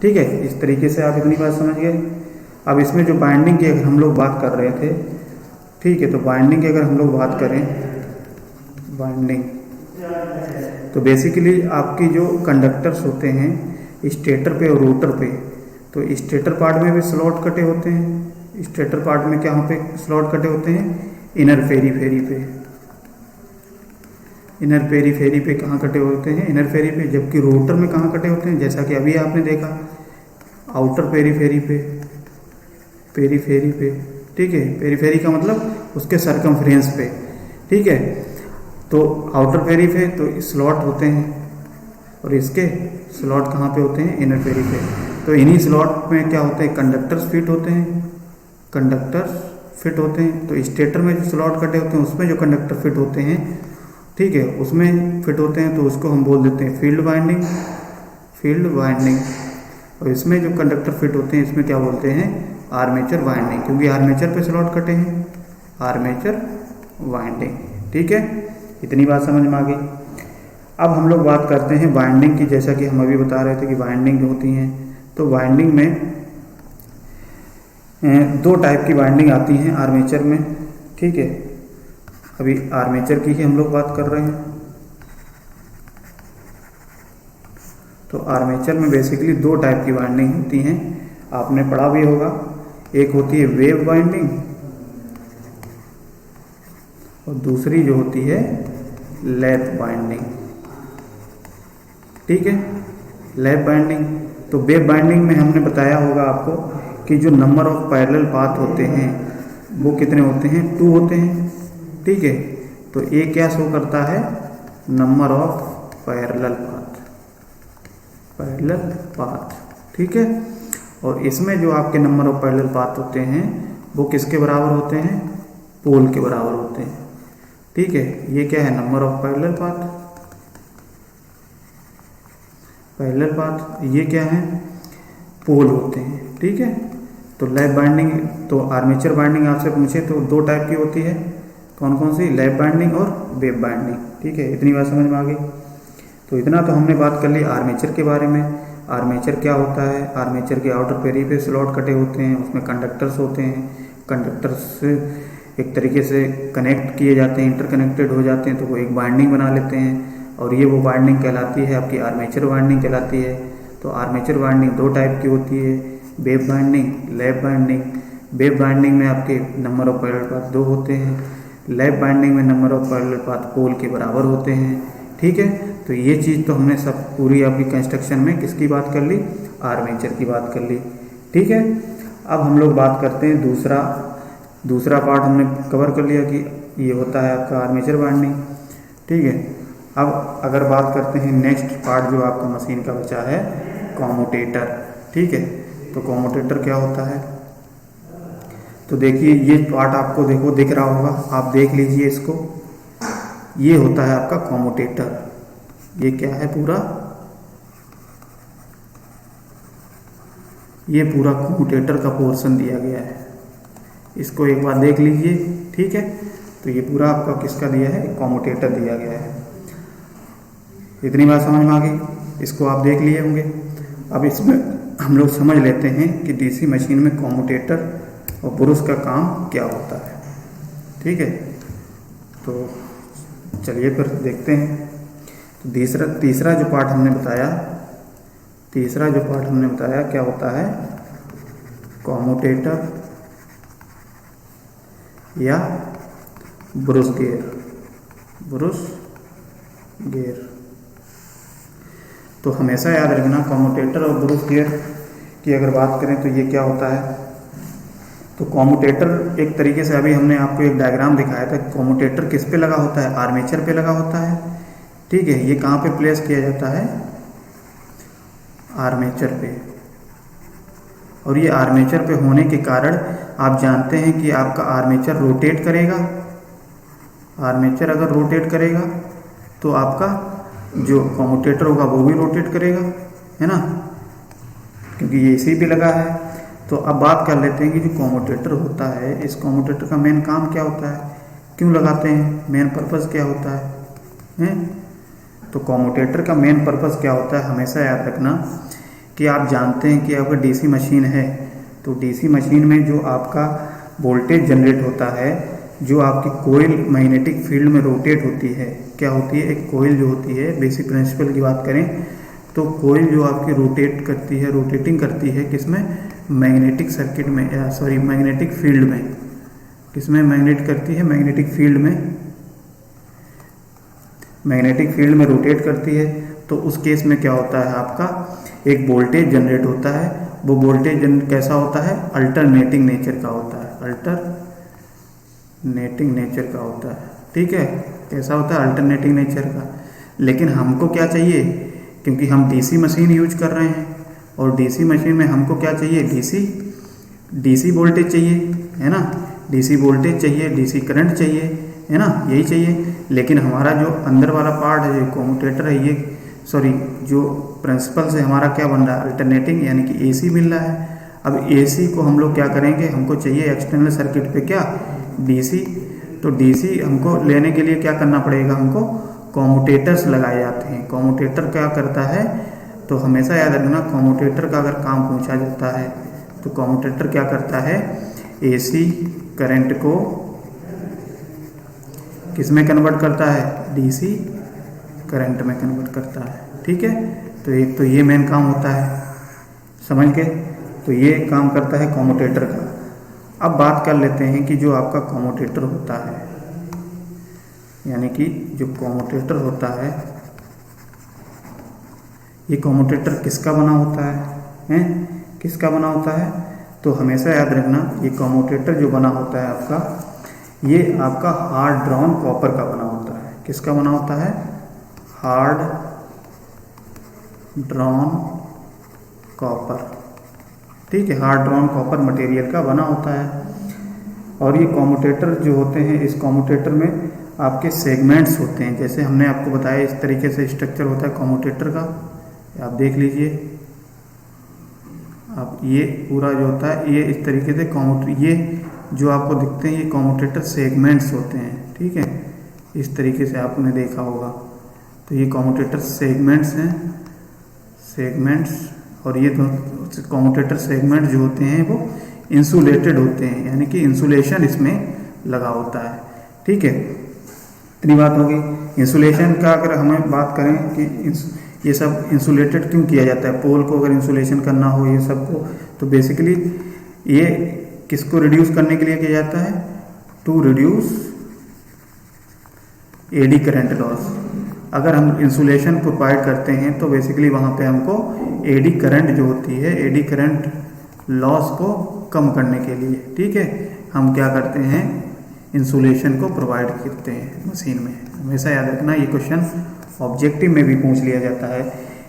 ठीक है, इस तरीके से आप इतनी बात समझ गए। अब इसमें जो बाइंडिंग की अगर हम लोग बात कर रहे थे, ठीक है, तो बाइंडिंग की अगर हम लोग बात करें, बाइंडिंग तो बेसिकली आपकी जो कंडक्टर्स होते हैं स्टेटर पे और रोटर पे, तो स्टेटर पार्ट में भी स्लॉट कटे होते हैं। स्टेटर पार्ट में क्या पे स्लॉट कटे होते हैं, इनर पेरीफेरी पे। इनर पेरीफेरी पे कहाँ कटे होते हैं, इनर पेरी पे। जबकि रोटर में कहाँ कटे होते हैं, जैसा कि अभी आपने देखा, आउटर पेरीफेरी पे, पेरीफेरी पे। ठीक है, पेरीफेरी का मतलब उसके सरकमफ्रेंस पे। ठीक है। तो आउटर पेरी पे तो स्लॉट होते हैं और इसके स्लॉट कहाँ पे होते हैं, इनर पेरी पे। तो इन्हीं स्लॉट में क्या होते हैं, कंडक्टर्स फिट होते हैं, कंडक्टर्स फिट होते हैं। तो स्टेटर में जो स्लॉट कटे होते हैं उसमें जो कंडक्टर फिट होते हैं, ठीक है, उसमें फिट होते हैं, तो उसको हम बोल देते हैं फील्ड वाइंडिंग, फील्ड वाइंडिंग। और इसमें जो कंडक्टर फिट होते हैं इसमें क्या बोलते हैं, आर्मेचर वाइंडिंग, क्योंकि आर्मेचर पे स्लॉट कटे हैं, आर्मेचर वाइंडिंग। ठीक है, इतनी बात समझ में आ गई। अब हम लोग बात करते हैं वाइंडिंग की। जैसा कि हम अभी बता रहे थे कि वाइंडिंग होती हैं, तो वाइंडिंग में दो टाइप की वाइंडिंग आती हैं आर्मेचर में। ठीक है, अभी आर्मेचर की ही हम लोग बात कर रहे हैं। तो आर्मेचर में बेसिकली दो टाइप की वाइंडिंग होती हैं, आपने पढ़ा भी होगा। एक होती है वेव वाइंडिंग और दूसरी जो होती है लैप वाइंडिंग। ठीक है, लैप वाइंडिंग। तो वेव वाइंडिंग में हमने बताया होगा आपको कि जो नंबर ऑफ पैरेलल पाथ होते हैं वो कितने होते हैं, 2 होते हैं। ठीक है, तो ये क्या शो करता है, number of parallel path, parallel path. ठीक है, और इसमें जो आपके नंबर ऑफ पैरेलल पाथ होते हैं वो किसके बराबर होते हैं, पोल के बराबर होते हैं। ठीक है, ये क्या है, number of parallel path, parallel path. ये क्या है, पोल होते हैं। ठीक है, तो लैप बाइंडिंग, तो आर्मेचर बाइंडिंग आपसे पूछे तो दो टाइप की होती है, कौन कौन सी, लैप बाइंडिंग और वेव बाइंडिंग। ठीक है, इतनी बात समझ में आ गई। तो इतना तो हमने बात कर ली आर्मेचर के बारे में। आर्मेचर क्या होता है, आर्मेचर के आउटर पेरी पे स्लॉट कटे होते हैं, उसमें कंडक्टर्स होते हैं, कंडक्टर्स एक तरीके से कनेक्ट किए जाते हैं, इंटरकनेक्टेड हो जाते हैं, तो वो एक बाइंडिंग बना लेते हैं, और ये वो बाइंडिंग कहलाती है आपकी आर्मेचर बाइंडिंग कहलाती है। तो आर्मेचर बाइंडिंग दो टाइप की होती है, wave binding, lap binding. Wave binding में आपके नंबर ऑफ पैरेलल पाथ 2 होते हैं, लैप बाइंडिंग में नंबर ऑफ पैरेलल पाथ पोल के बराबर होते हैं। ठीक है, तो ये चीज़ तो हमने सब पूरी आपकी कंस्ट्रक्शन में किसकी बात कर ली, आर्मेचर की बात कर ली। ठीक है, अब हम लोग बात करते हैं दूसरा पार्ट हमने कवर कर लिया कि ये होता है आपका आर्मेचर बाइंडिंग। ठीक है, अब अगर बात करते हैं नेक्स्ट पार्ट जो आपका मशीन का बचा है, कॉम्यूटेटर। ठीक है, तो कॉम्यूटेटर क्या होता है, तो देखिए ये पार्ट आपको देखो दिख रहा होगा, आप देख लीजिए इसको। ये होता है आपका कॉम्यूटेटर। ये क्या है, ये पूरा कॉम्यूटेटर का पोर्शन दिया गया है, इसको एक बार देख लीजिए। ठीक है, तो ये पूरा आपका किसका दिया है, कॉम्यूटेटर दिया गया है। इतनी बात समझ में आ गई, इसको आप देख लिए होंगे। अब इसमें हम लोग समझ लेते हैं कि डीसी मशीन में कॉम्यूटेटर और ब्रुश का काम क्या होता है। ठीक है, तो चलिए फिर देखते हैं। तो तीसरा जो पार्ट हमने बताया क्या होता है, कॉम्यूटेटर या ब्रुश गियर। तो हमेशा याद रखना कॉम्यूटेटर और ब्रुश गियर की अगर बात करें तो ये क्या होता है। तो कॉम्यूटेटर एक तरीके से अभी हमने आपको एक डायग्राम दिखाया था, कॉम्यूटेटर किस पे लगा होता है, आर्मेचर पे लगा होता है। ठीक है, ये कहाँ पे प्लेस किया जाता है, आर्मेचर पे। और ये आर्मेचर पे होने के कारण आप जानते हैं कि आपका आर्मेचर रोटेट करेगा। आर्मेचर अगर रोटेट करेगा तो आपका जो कॉम्यूटेटर होगा वो भी रोटेट करेगा, है ना, क्योंकि ये इसी पे लगा है। तो अब बात कर लेते हैं कि जो कॉम्यूटेटर होता है, इस कॉम्यूटेटर का मेन काम क्या होता है, क्यों लगाते हैं, मेन पर्पस क्या होता है। तो कॉम्यूटेटर का मेन पर्पस क्या होता है, हमेशा याद रखना कि आप जानते हैं कि आपका डीसी मशीन है, तो डीसी मशीन में जो आपका वोल्टेज जनरेट होता है, जो आपकी कोयल मैग्नेटिक फील्ड में रोटेट होती है, क्या होती है, एक कोयल जो होती है, बेसिक प्रिंसिपल की बात करें तो कोयल जो आपकी रोटेटिंग करती है किसमें, मैग्नेटिक सर्किट में, मैग्नेटिक फील्ड में। किसमें मैग्नेट करती है, मैग्नेटिक फील्ड में रोटेट करती है। तो उस केस में क्या होता है, आपका एक वोल्टेज जनरेट होता है। वो वोल्टेज कैसा होता है, अल्टरनेटिंग नेचर का होता है, ठीक है, कैसा होता है अल्टरनेटिंग नेचर का। लेकिन हमको क्या चाहिए, क्योंकि हम डीसी मशीन यूज कर रहे हैं और डीसी मशीन में हमको क्या चाहिए, डीसी वोल्टेज चाहिए, है ना, डीसी वोल्टेज चाहिए, डीसी करंट चाहिए, है ना, यही चाहिए। लेकिन हमारा जो अंदर वाला पार्ट है, जो कम्यूटेटर है, ये सॉरी जो प्रिंसिपल से हमारा क्या बन रहा है, अल्टरनेटिंग यानी कि एसी मिल रहा है। अब एसी को हम लोग क्या करेंगे, हमको चाहिए एक्सटर्नल सर्किट पे क्या, डीसी। तो डीसी हमको लेने के लिए क्या करना पड़ेगा, हमको कम्यूटेटर्स लगाए जाते हैं। कम्यूटेटर क्या करता है, तो हमेशा याद रखना कम्यूटेटर का अगर काम पूछा जाता है तो कम्यूटेटर क्या करता है, एसी करंट को किस में कन्वर्ट करता है, डीसी करंट में कन्वर्ट करता है। ठीक है, तो एक तो ये मेन काम होता है, समझ के, तो ये काम करता है कम्यूटेटर का। अब बात कर लेते हैं कि जो आपका कम्यूटेटर होता है, यानी कि जो कम्यूटेटर होता है, ये कम्यूटेटर किसका बना होता है, किसका बना होता है, तो हमेशा याद रखना ये कम्यूटेटर जो बना होता है आपका, ये आपका हार्ड ड्रॉन कॉपर का बना होता है। किसका बना होता है, हार्ड ड्रॉन कॉपर। ठीक है, हार्ड ड्रॉन कॉपर मटेरियल का बना होता है। और ये कम्यूटेटर जो होते हैं, इस कम्यूटेटर में आपके सेगमेंट्स होते हैं, जैसे हमने आपको बताया इस तरीके से स्ट्रक्चर होता है कम्यूटेटर का। आप देख लीजिए, आप ये पूरा जो होता है ये इस तरीके से कम्यूटेटर, ये जो आपको दिखते हैं ये कम्यूटेटर सेगमेंट्स होते हैं। ठीक है, इस तरीके से आपने देखा होगा, तो ये कम्यूटेटर सेगमेंट्स हैं, सेगमेंट्स। और ये कम्यूटेटर सेगमेंट जो होते हैं वो इंसुलेटेड होते हैं, यानी कि इंसुलेशन इसमें लगा होता है। ठीक है, इतनी बात होगी। इंसुलेशन का अगर हमें बात करें कि ये सब इंसुलेटेड क्यों किया जाता है, पोल को अगर इंसुलेशन करना हो ये सब को, तो बेसिकली ये किसको रिड्यूस करने के लिए किया जाता है, to reduce eddy current loss. अगर हम इंसुलेशन प्रोवाइड करते हैं तो बेसिकली वहाँ पे हमको एडी करंट जो होती है, एडी करंट लॉस को कम करने के लिए, ठीक है, हम क्या करते हैं, इंसुलेशन को प्रोवाइड करते हैं मशीन में। हमेशा याद रखना ये क्वेश्चन ऑब्जेक्टिव में भी पूछ लिया जाता है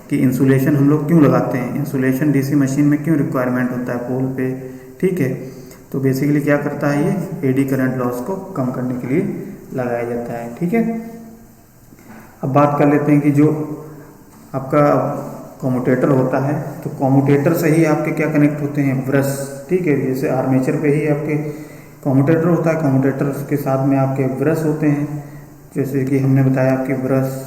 कि इंसुलेशन हम लोग क्यों लगाते हैं, इंसुलेशन डीसी मशीन में क्यों रिक्वायरमेंट होता है पोल पे। ठीक है, तो बेसिकली क्या करता है, ये एडी करंट लॉस को कम करने के लिए लगाया जाता है। ठीक है, अब बात कर लेते हैं कि जो आपका कम्यूटेटर होता है, तो कम्यूटेटर से ही आपके क्या कनेक्ट होते हैं, ब्रश। ठीक है, जैसे आर्मेचर पे ही आपके कम्यूटेटर होता है, कम्यूटेटर के साथ में आपके ब्रश होते हैं, जैसे कि हमने बताया आपके ब्रश,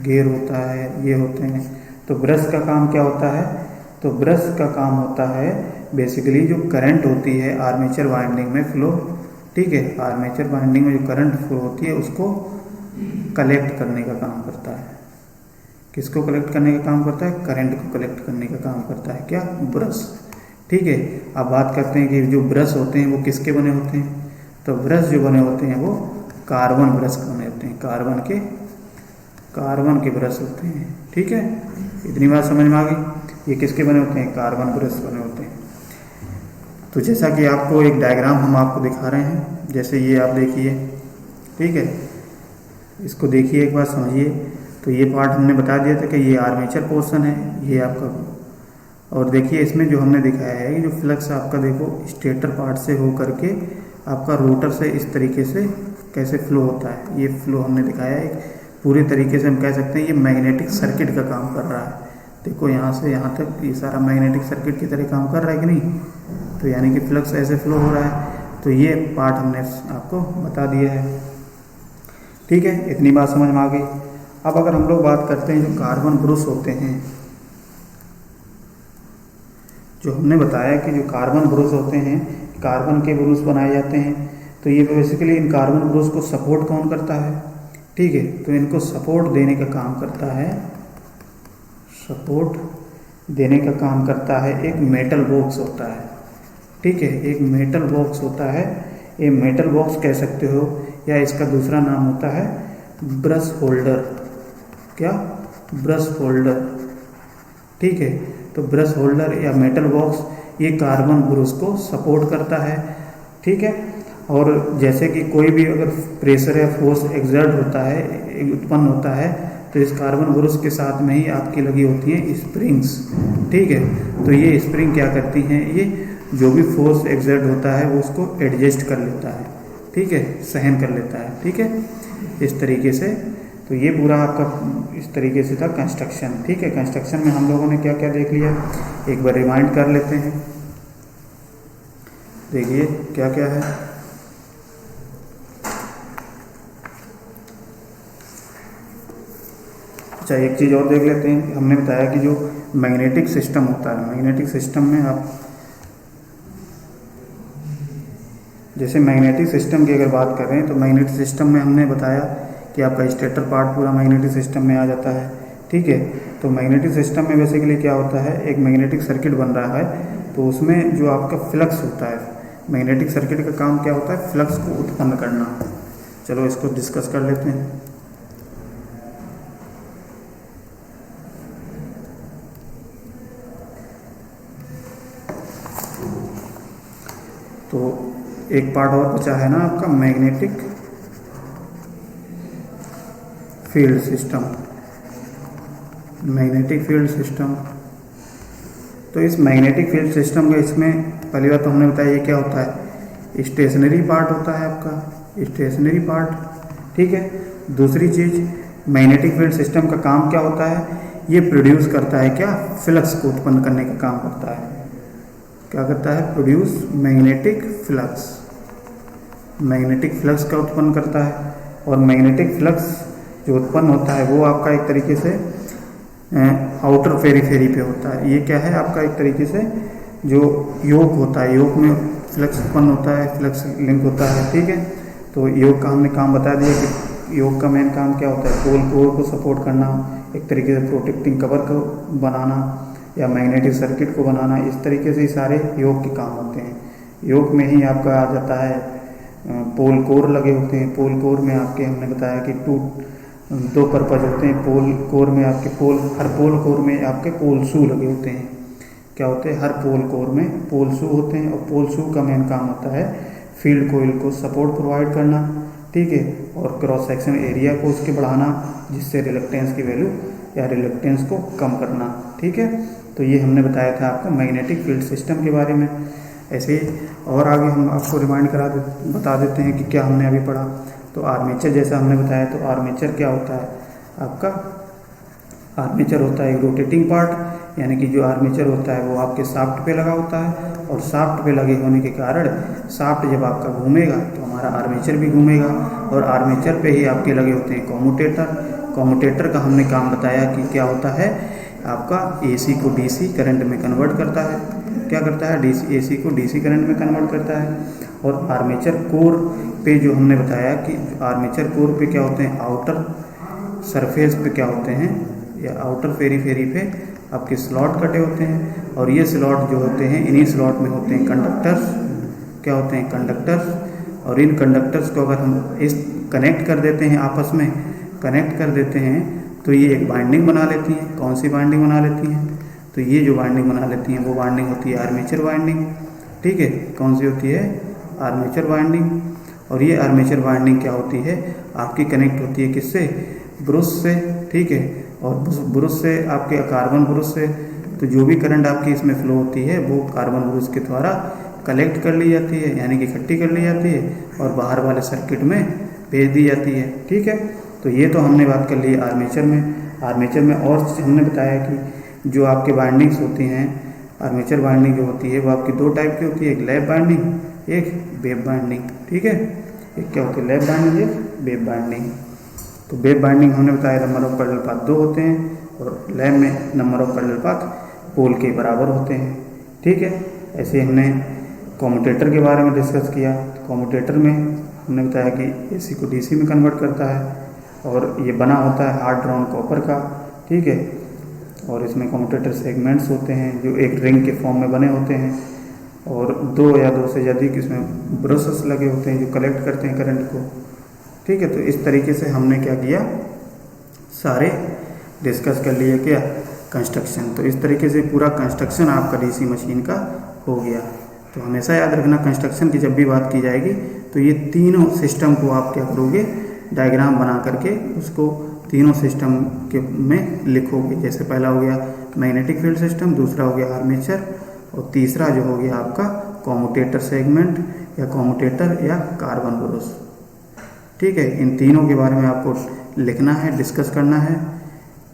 गेयर होता है, ये होते हैं। तो ब्रश का काम क्या होता है, तो ब्रश का काम होता है बेसिकली जो करंट होती है आर्मेचर वाइंडिंग में फ्लो, ठीक है, आर्मेचर वाइंडिंग में जो करंट फ्लो होती है उसको कलेक्ट करने का काम करता है। किसको कलेक्ट करने का काम करता है, करंट को कलेक्ट करने का काम करता है क्या, ब्रश। ठीक है, अब बात करते हैं कि जो ब्रश होते हैं वो किसके बने होते हैं, तो ब्रश जो बने होते हैं वो कार्बन ब्रश बने होते हैं, कार्बन के ब्रश होते हैं। ठीक है, इतनी बात समझ में आ गई। ये किसके बने होते हैं, कार्बन ब्रश बने होते हैं। तो जैसा कि आपको एक डायग्राम हम आपको दिखा रहे हैं, जैसे ये आप देखिए, ठीक है, इसको देखिए एक बार समझिए। तो ये पार्ट हमने बता दिया था कि ये आर्मेचर पोर्शन है, ये आपका, और देखिए इसमें जो हमने दिखाया है कि जो फ्लक्स आपका देखो स्टेटर पार्ट से हो करके आपका रोटर से इस तरीके से कैसे फ्लो होता है, ये फ्लो हमने दिखाया है। पूरे तरीके से हम कह सकते हैं ये मैग्नेटिक सर्किट का काम कर रहा है। देखो यहाँ से यहाँ तक ये सारा मैग्नेटिक सर्किट की तरह काम कर रहा है कि नहीं, तो यानी कि फ्लक्स ऐसे फ्लो हो रहा है। तो ये पार्ट हमने आपको बता दिया है। ठीक है, इतनी बात समझ में आ गई। अब अगर हम लोग बात करते हैं जो कार्बन ब्रश होते हैं, जो हमने बताया कि जो कार्बन ब्रश होते हैं, कार्बन के ब्रश बनाए जाते हैं, तो ये बेसिकली इन कार्बन ब्रश को सपोर्ट कौन करता है, ठीक है, तो इनको सपोर्ट देने का काम करता है, सपोर्ट देने का काम करता है एक मेटल बॉक्स होता है। ठीक है, एक मेटल बॉक्स होता है, ये मेटल बॉक्स कह सकते हो, या इसका दूसरा नाम होता है ब्रश होल्डर। क्या, ब्रश होल्डर। ठीक है, तो ब्रश होल्डर या मेटल बॉक्स ये कार्बन ब्रश को सपोर्ट करता है। ठीक है, और जैसे कि कोई भी अगर प्रेशर या फोर्स एक्सर्ट होता है, उत्पन्न होता है, तो इस कार्बन ब्रश के साथ में ही आपकी लगी होती हैं स्प्रिंग्स। ठीक है, तो ये स्प्रिंग क्या करती हैं, ये जो भी फोर्स एक्सर्ट होता है वो उसको एडजस्ट कर लेता है। ठीक है, सहन कर लेता है। ठीक है, इस तरीके से। तो ये पूरा आपका इस तरीके से था कंस्ट्रक्शन। ठीक है, कंस्ट्रक्शन में हम लोगों ने क्या क्या देख लिया, एक बार रिमाइंड कर लेते हैं। देखिए क्या क्या है। अच्छा, एक चीज़ और देख लेते हैं। हमने बताया कि जो मैग्नेटिक सिस्टम होता है, मैग्नेटिक सिस्टम में आप जैसे मैग्नेटिक सिस्टम की अगर बात कर रहे हैं तो मैग्नेटिक सिस्टम में हमने बताया कि आपका स्टेटर पार्ट पूरा मैग्नेटिक सिस्टम में आ जाता है। ठीक है, तो मैग्नेटिक सिस्टम में बेसिकली क्या होता है, एक मैग्नेटिक सर्किट बन रहा है, तो उसमें जो आपका फ्लक्स होता है, मैग्नेटिक सर्किट का काम क्या होता है, फ्लक्स को उत्पन्न करना। चलो इसको डिस्कस कर लेते हैं। तो एक पार्ट और बचा है ना आपका, magnetic field system. Magnetic field system, तो इस मैग्नेटिक फील्ड सिस्टम का, इसमें पहली बात तो हमने बताया ये क्या होता है, स्टेशनरी पार्ट होता है आपका, स्टेशनरी पार्ट। ठीक है, दूसरी चीज़ मैग्नेटिक फील्ड सिस्टम का काम क्या होता है, ये प्रोड्यूस करता है क्या, फ्लक्स को उत्पन्न करने का काम करता है। क्या करता है, produce magnetic flux, magnetic flux का उत्पन्न करता है। और मैग्नेटिक फ्लक्स जो उत्पन्न होता है वो आपका एक तरीके से आउटर पेरिफेरी पे होता है। ये क्या है आपका, एक तरीके से जो योक होता है, योक में फ्लक्स उत्पन्न होता है, फ्लक्स लिंक होता है। ठीक है, तो योक का हमने काम बता दिया कि योक का मेन काम क्या होता है, पोल कोर को सपोर्ट करना, एक तरीके से प्रोटेक्टिंग कवर को बनाना या मैग्नेटिक सर्किट को बनाना। इस तरीके से सारे योग के काम होते हैं। योग में ही आपका आ जाता है पोल कोर लगे होते हैं। पोल कोर में आपके हमने बताया कि दो पर्पज होते हैं। पोल कोर में आपके हर पोल कोर में आपके पोल शू लगे होते हैं। क्या होते हैं, हर पोल कोर में पोल शू होते हैं, और पोल शू का मेन काम होता है फील्ड कोइल को सपोर्ट प्रोवाइड करना। ठीक है, और क्रॉस सेक्शन एरिया को उसके बढ़ाना, जिससे रिलक्टेंस की वैल्यू या रिलक्टेंस को कम करना। ठीक है, तो ये हमने बताया था आपको मैग्नेटिक फील्ड सिस्टम के बारे में। ऐसे ही और आगे हम आपको रिमाइंड बता देते हैं कि क्या हमने अभी पढ़ा। तो आर्मेचर जैसा हमने बताया, तो आर्मेचर क्या होता है आपका, आर्मेचर होता है एक रोटेटिंग पार्ट, यानी कि जो आर्मेचर होता है वो आपके शाफ्ट पे लगा होता है, और शाफ्ट पे लगे होने के कारण शाफ्ट जब आपका घूमेगा तो हमारा आर्मेचर भी घूमेगा, और आर्मेचर पे ही आपके लगे होते हैं कॉम्यूटेटर। कॉम्यूटेटर का हमने काम बताया कि क्या होता है, आपका AC को DC करंट में कन्वर्ट करता है। क्या करता है, AC को DC करंट में कन्वर्ट करता है। और आर्मेचर कोर पे जो हमने बताया कि आर्मेचर कोर पे क्या होते हैं, आउटर सरफेस पे क्या होते हैं, या आउटर पेरिफेरी पे आपके स्लॉट कटे होते हैं, और ये स्लॉट जो होते हैं, इन्हीं स्लॉट में होते हैं कंडक्टर्स। क्या होते हैं, कंडक्टर्स। और इन कंडक्टर्स को अगर हम इस कनेक्ट कर देते हैं, आपस में कनेक्ट कर देते हैं, तो ये एक बाइंडिंग बना लेती हैं। कौन सी बाइंडिंग बना लेती हैं, तो ये जो बाइंडिंग बना लेती हैं वो बाइंडिंग होती है आर्मेचर बाइंडिंग। ठीक है, कौन सी होती है, आर्मेचर बाइंडिंग। और ये आर्मेचर बाइंडिंग क्या होती है, आपकी कनेक्ट होती है किससे, ब्रश से। ठीक है, और ब्रश से आपके कार्बन ब्रश से, तो जो भी करंट आपकी इसमें फ्लो होती है वो कार्बन ब्रश के द्वारा कलेक्ट कर ली जाती है, यानी कि इकट्ठी कर ली जाती है, और बाहर वाले सर्किट में भेज दी जाती है। ठीक है, तो ये तो हमने बात कर ली आर्मेचर में। आर्मेचर में और हमने बताया कि जो आपके बाइंडिंग्स होती हैं, आर्मेचर बाइंडिंग जो होती है वो आपकी दो टाइप की होती है, एक लैप बाइंडिंग, एक वेव बाइंडिंग। ठीक है, एक क्या होती है, लैप बाइंडिंग, एक वेव बाइंडिंग। तो वेव बाइंडिंग हमने बताया नंबर ऑफ पैरेलल पाथ 2 होते हैं, और लैप में नंबर ऑफ पैरेलल पाथ पोल के बराबर होते हैं। ठीक है, ऐसे हमने कॉम्यूटेटर के बारे में डिस्कस किया। कॉम्यूटेटर में हमने बताया कि AC को DC में कन्वर्ट करता है, और ये बना होता है हार्ड ड्रॉन कॉपर का। ठीक है, और इसमें कॉम्यूटेटर सेगमेंट्स होते हैं जो एक रिंग के फॉर्म में बने होते हैं, और 2 या 2 से ज़्यादा इसमें ब्रशेस लगे होते हैं जो कलेक्ट करते हैं करंट को। ठीक है, तो इस तरीके से हमने क्या किया, सारे डिस्कस कर लिए क्या, कंस्ट्रक्शन। तो इस तरीके से पूरा कंस्ट्रक्शन आपका DC मशीन का हो गया। तो हमेशा याद रखना, कंस्ट्रक्शन की जब भी बात की जाएगी तो ये तीनों सिस्टम को आप क्या करोगे, डायग्राम बना करके उसको तीनों सिस्टम के में लिखोगे। जैसे पहला हो गया मैग्नेटिक फील्ड सिस्टम, दूसरा हो गया आर्मेचर, और तीसरा जो हो गया आपका कॉम्यूटेटर सेगमेंट या कॉम्यूटेटर या कार्बन ब्रश। ठीक है, इन तीनों के बारे में आपको लिखना है, डिस्कस करना है,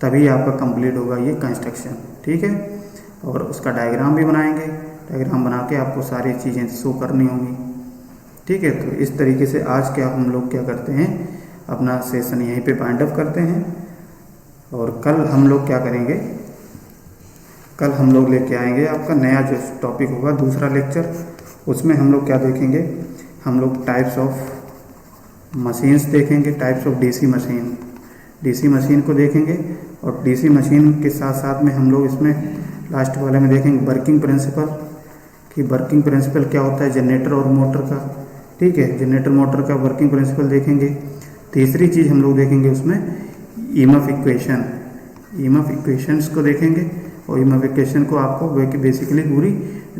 तभी आपका कंप्लीट होगा ये कंस्ट्रक्शन। ठीक है, और उसका डायग्राम भी बनाएंगे, डायग्राम बना के आपको सारी चीज़ें शो करनी होंगी। ठीक है, तो इस तरीके से आज क्या हम लोग क्या करते हैं, अपना सेशन यहीं पे बाइंड अप करते हैं। और कल हम लोग क्या करेंगे, कल हम लोग लेके आएंगे आपका नया जो टॉपिक होगा, दूसरा लेक्चर। उसमें हम लोग क्या देखेंगे, हम लोग टाइप्स ऑफ मशीन्स देखेंगे, types of DC machine, DC machine को देखेंगे। और डीसी मशीन के साथ साथ में हम लोग इसमें लास्ट वाले में देखेंगे वर्किंग प्रिंसिपल, कि वर्किंग प्रिंसिपल क्या होता है जनरेटर और मोटर का। ठीक है, जनरेटर मोटर का वर्किंग प्रिंसिपल देखेंगे। तीसरी चीज़ हम लोग देखेंगे उसमें ईएमएफ इक्वेशन, ईएमएफ इक्वेशंस को देखेंगे, और ईएमएफ इक्वेशन को आपको बेसिकली पूरी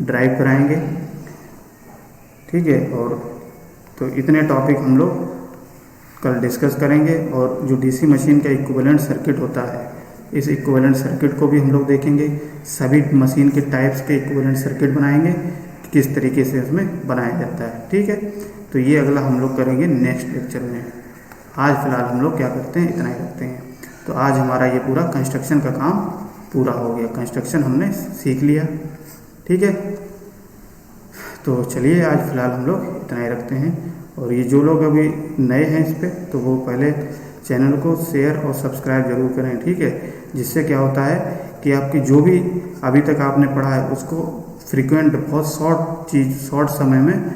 ड्राइव कराएंगे। ठीक है, और तो इतने टॉपिक हम लोग कल डिस्कस करेंगे। और जो डीसी मशीन का इक्विवेलेंट सर्किट होता है, इस इक्विवेलेंट सर्किट को भी हम लोग देखेंगे। सभी मशीन के टाइप्स के इक्विवेलेंट सर्किट बनाएंगे, किस तरीके से उसमें बनाया जाता है। ठीक है, तो ये अगला हम लोग करेंगे नेक्स्ट लेक्चर में। आज फिलहाल हम लोग क्या करते हैं, इतना ही रखते हैं। तो आज हमारा ये पूरा कंस्ट्रक्शन का काम पूरा हो गया, कंस्ट्रक्शन हमने सीख लिया। ठीक है, तो चलिए आज फिलहाल हम लोग इतना ही रखते हैं। और ये जो लोग अभी नए हैं इस पर, तो वो पहले चैनल को शेयर और सब्सक्राइब जरूर करें। ठीक है, जिससे क्या होता है कि आपकी जो भी अभी तक आपने पढ़ा है उसको फ्रीक्वेंट, बहुत शॉर्ट चीज़, शॉर्ट समय में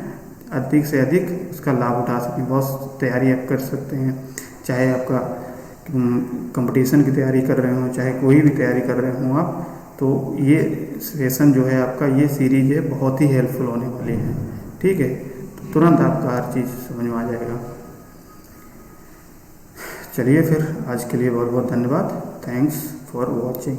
अधिक से अधिक उसका लाभ उठा सकें। बहुत तैयारी आप कर सकते हैं, चाहे आपका कंपटीशन की तैयारी कर रहे हो, चाहे कोई भी तैयारी कर रहे हो आप, तो ये सेशन जो है आपका, ये सीरीज है, बहुत ही हेल्पफुल होने वाली है। ठीक है, तो तुरंत आपका हर चीज़ समझ में आ जाएगा। चलिए फिर आज के लिए बहुत बहुत धन्यवाद। Thanks for watching.